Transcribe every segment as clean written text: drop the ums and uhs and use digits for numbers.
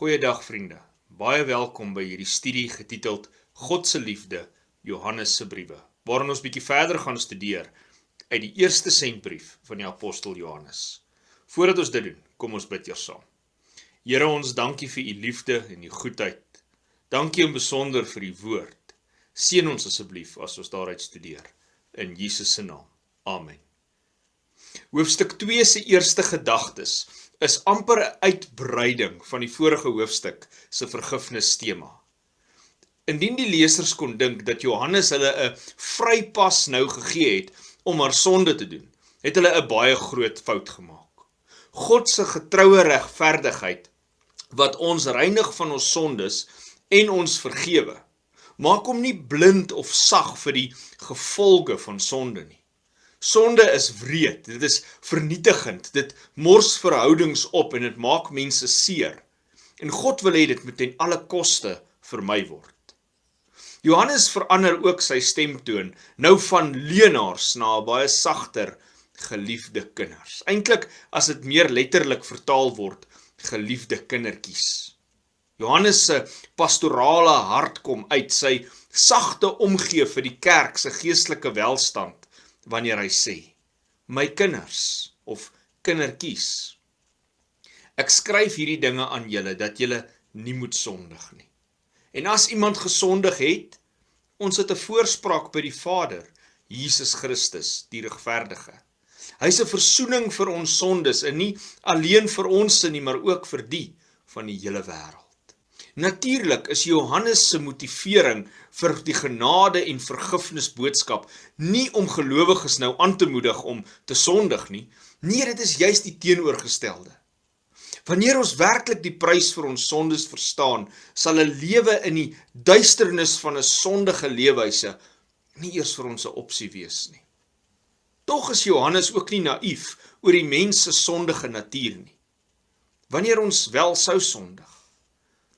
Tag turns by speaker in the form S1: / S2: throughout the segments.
S1: Goeiedag vriende, baie welkom by hierdie studie getiteld God se liefde, Johannes se briewe, waarin ons bietjie verder gaan studeer uit die eerste sentbrief van die apostel Johannes. Voordat ons dit doen, kom ons bid eers saam. Here, ons dankie vir u liefde en u goedheid. Dankie in besonder vir u woord. Seën ons asseblief as ons daaruit studeer. In Jesus se naam. Amen. Hoofstuk 2 se eerste gedagtes is amper 'n uitbreiding van die vorige hoofstuk se vergifnistema. Indien die lesers kon dink dat Johannes hulle 'n vrypas nou gegee het om haar sonde te doen, het hulle 'n baie groot fout gemaak. God se getroue regverdigheid, wat ons reinig van ons sondes en ons vergewe, maak hom nie blind of sag vir die gevolge van sonde nie. Sonde is wreed, dit is vernietigend, dit mors verhoudings op en dit maak mense seer. En God wil hê dit moet ten alle koste vermy word. Johannes verander ook sy stemtoon, nou van leenaars na 'n baie sagter geliefde kinders. Eintlik, as dit meer letterlik vertaal word, geliefde kindertjies. Johannes se pastorale hart kom uit sy sagte omgee vir die kerk se geestelike welstand, wanneer hy sê, my kinders, of kindertjies. Ek skryf hierdie dinge aan julle, dat julle nie moet sondig nie. En as iemand gesondig het, ons het 'n voorspraak by die Vader, Jesus Christus, die regverdige. Hy is 'n versoening vir ons sondes, en nie alleen vir ons nie, maar ook vir die van die hele wêreld. Natuurlik is Johannes se motivering vir die genade en vergifnis boodskap nie om gelowiges nou aan te moedig om te sondig nie. Nee, dit is juist die teenoorgestelde. Wanneer ons werklik die prys vir ons sondes verstaan, sal 'n lewe in die duisternis van 'n sondige leefwyse nie eers vir ons 'n opsie wees nie. Tog is Johannes ook nie naïef oor die mens se sondige natuur nie. Wanneer ons wel sou sondig,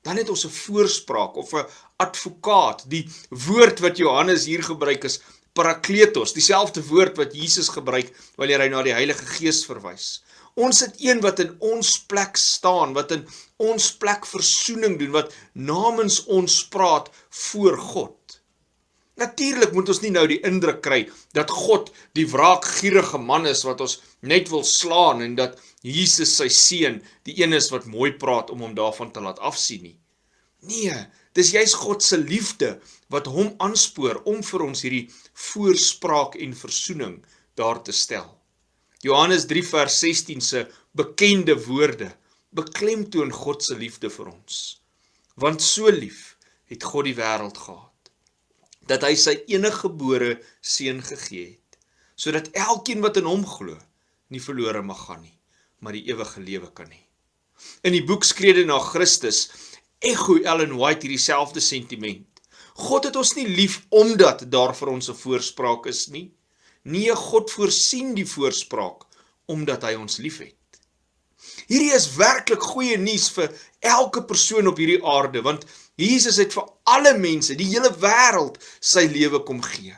S1: dan het ons 'n voorspraak of 'n advokaat. Die woord wat Johannes hier gebruik is parakletos, dieselfde woord wat Jesus gebruik wanneer hy na die Heilige Gees verwys. Ons het een wat in ons plek staan, wat in ons plek versoening doen, wat namens ons praat voor God. Natuurlik moet ons nie nou die indruk kry dat God die wraakgierige man is wat ons net wil slaan en dat Jesus sy seun die een is wat mooi praat om hom daarvan te laat afsien nie. Nee, dis juist God se liefde wat hom aanspoor om vir ons hierdie voorspraak en versoening daar te stel. Johannes 3 vers 16 se bekende woorde beklemtoon God se liefde vir ons. Want so lief het God die wêreld gehad, dat hy sy eniggebore seun gegee het, sodat elkeen wat in hom glo, nie verlore mag gaan nie, maar die ewige lewe kan hê. In die boek Skrede na Christus echo Ellen White hierdie selfde sentiment. God het ons nie lief omdat daar vir ons 'n voorspraak is nie. Nee, God voorsien die voorspraak omdat hy ons lief het. Hierdie is werklik goeie nuus vir elke persoon op hierdie aarde, want Jesus het vir alle mense, die hele wêreld, sy lewe kom gee.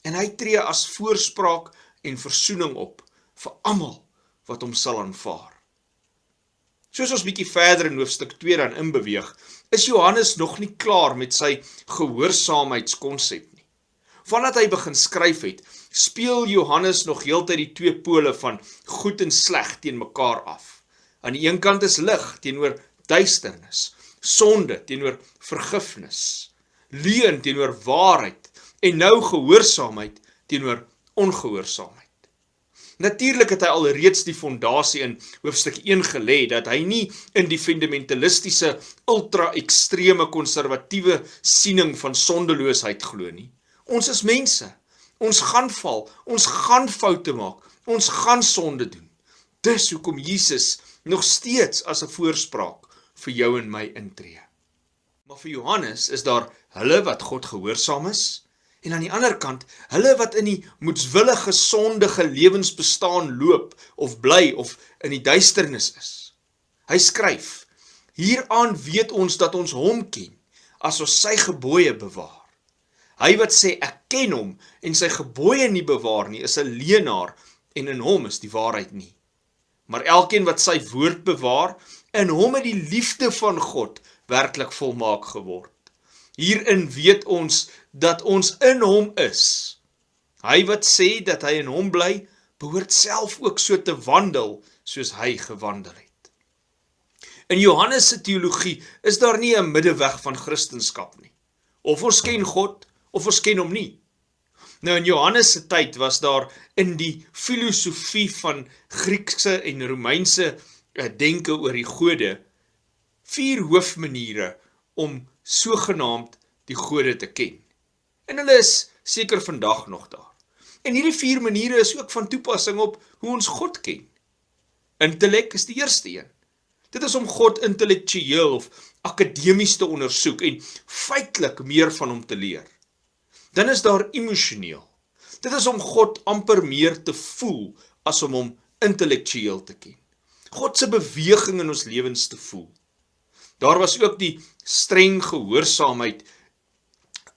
S1: En hy tree as voorspraak en versoening op vir almal wat hom sal aanvaar. Soos ons bietjie verder in hoofstuk 2 dan inbeweeg, is Johannes nog nie klaar met sy gehoorsaamheidskonsep nie. Vandat hy begin skryf het, speel Johannes nog heeltyd die twee pole van goed en sleg teen mekaar af. Aan die een kant is lig teenoor duisternis, sonde teenoor vergifnis, leuen teenoor waarheid en nou gehoorsaamheid teenoor ongehoorsaamheid. Natuurlik het hy al reeds die fondasie in hoofstuk 1 gelê, dat hy nie in die fundamentalistiese, ultra-ekstreme, konservatiewe siening van sondeloosheid glo nie. Ons is mense, ons gaan val, ons gaan foute maak, ons gaan sonde doen. Dis hoekom Jesus nog steeds as 'n voorspraak vir jou en my intree. Maar vir Johannes is daar hulle wat God gehoorsaam is, en aan die ander kant, hulle wat in die moedswillige sondige lewensbestaan loop, of bly, of in die duisternis is. Hy skryf, hieraan weet ons dat ons hom ken, as ons sy gebooie bewaar. Hy wat sê, ek ken hom, en sy gebooie nie bewaar nie, is 'n leenaar, en in hom is die waarheid nie. Maar elkeen wat sy woord bewaar, in hom het die liefde van God werklik volmaak geword. Hierin weet ons dat ons in hom is. Hy wat sê dat hy in hom bly, behoort self ook so te wandel soos hy gewandel het. In Johannes se teologie is daar nie 'n middeweg van Christendom nie. Of ons ken God, of ons ken hom nie. Nou in Johannes se tyd was daar in die filosofie van Griekse en Romeinse denke oor die gode 4 hoofmaniere om sogenaamd die gode te ken. En hulle is seker vandag nog daar. En hierdie 4 maniere is ook van toepassing op hoe ons God ken. Intellek is die eerste een. Dit is om God intellektueel of akademies te ondersoek en feitelik meer van hom te leer. Dan is daar emosioneel. Dit is om God amper meer te voel as om hom intellektueel te ken. God se beweging in ons lewens te voel. Daar was ook die streng gehoorsaamheid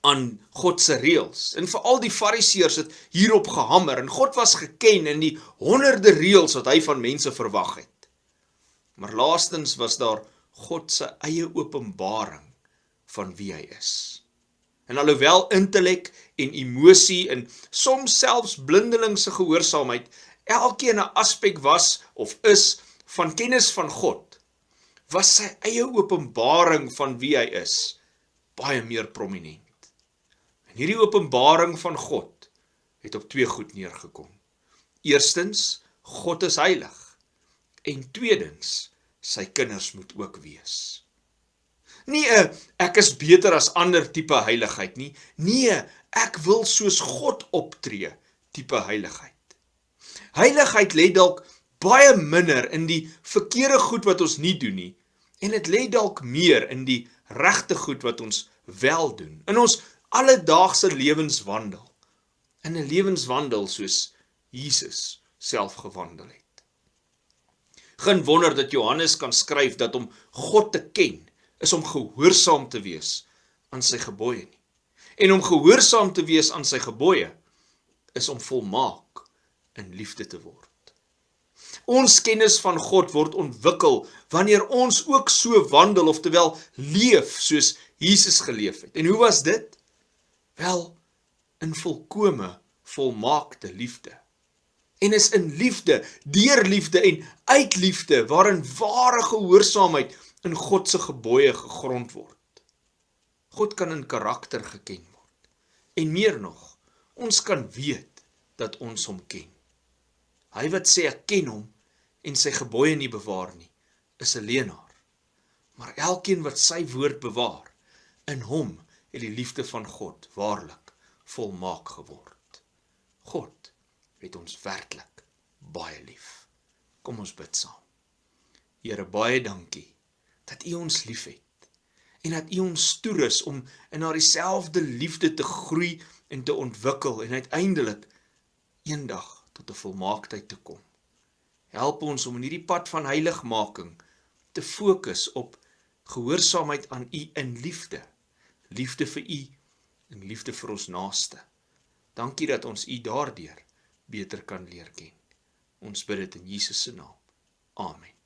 S1: aan God se reëls. En veral die Fariseërs het hierop gehamer en God was geken in die honderde reëls wat hy van mense verwag het. Maar laastens was daar God se eie openbaring van wie hy is. En alhoewel intellek en emosie en soms selfs blindelingse gehoorsaamheid elkeen 'n aspek was of is van kennis van God, was sy eie openbaring van wie hy is baie meer prominent. En hierdie openbaring van God het op 2 goed neergekom. Eerstens, God is heilig. En tweedens, sy kinders moet ook wees. Nie 'n ek is beter as ander tipe heiligheid nie. Nee, ek wil soos God optree tipe heiligheid. Heiligheid lê dalk baie minder in die verkeerde goed wat ons nie doen nie, en dit lê dalk meer in die regte goed wat ons wel doen, in ons alledaagse lewenswandel, in 'n lewenswandel soos Jesus self gewandel het. Geen wonder dat Johannes kan skryf dat om God te ken, is om gehoorsaam te wees aan sy gebooie nie. En om gehoorsaam te wees aan sy gebooie, is om volmaak in liefde te word. Ons kennis van God word ontwikkel wanneer ons ook so wandel, oftewel leef soos Jesus geleef het. En hoe was dit? Wel, in volkome, volmaakte liefde. En is in liefde, deur liefde en uit liefde, waarin ware gehoorsaamheid in God se gebooie gegrond word. God kan in karakter geken word. En meer nog, ons kan weet dat ons hom ken. Hy wat sê ek ken hom en sy gebooie nie bewaar nie, is 'n leienaar. Maar elkeen wat sy woord bewaar, in hom het die liefde van God waarlik volmaak geword. God het ons werklik baie lief. Kom ons bid saam. Here, baie dankie dat U ons lief het en dat U ons toerus om in haar dieselfde liefde te groei en te ontwikkel en uiteindelik eendag tot 'n volmaaktheid te kom. Help ons om in hierdie pad van heiligmaking te fokus op gehoorsaamheid aan U in liefde. Liefde vir U en liefde vir ons naaste. Dankie dat ons U daardeur beter kan leer ken. Ons bid dit in Jesus se naam. Amen.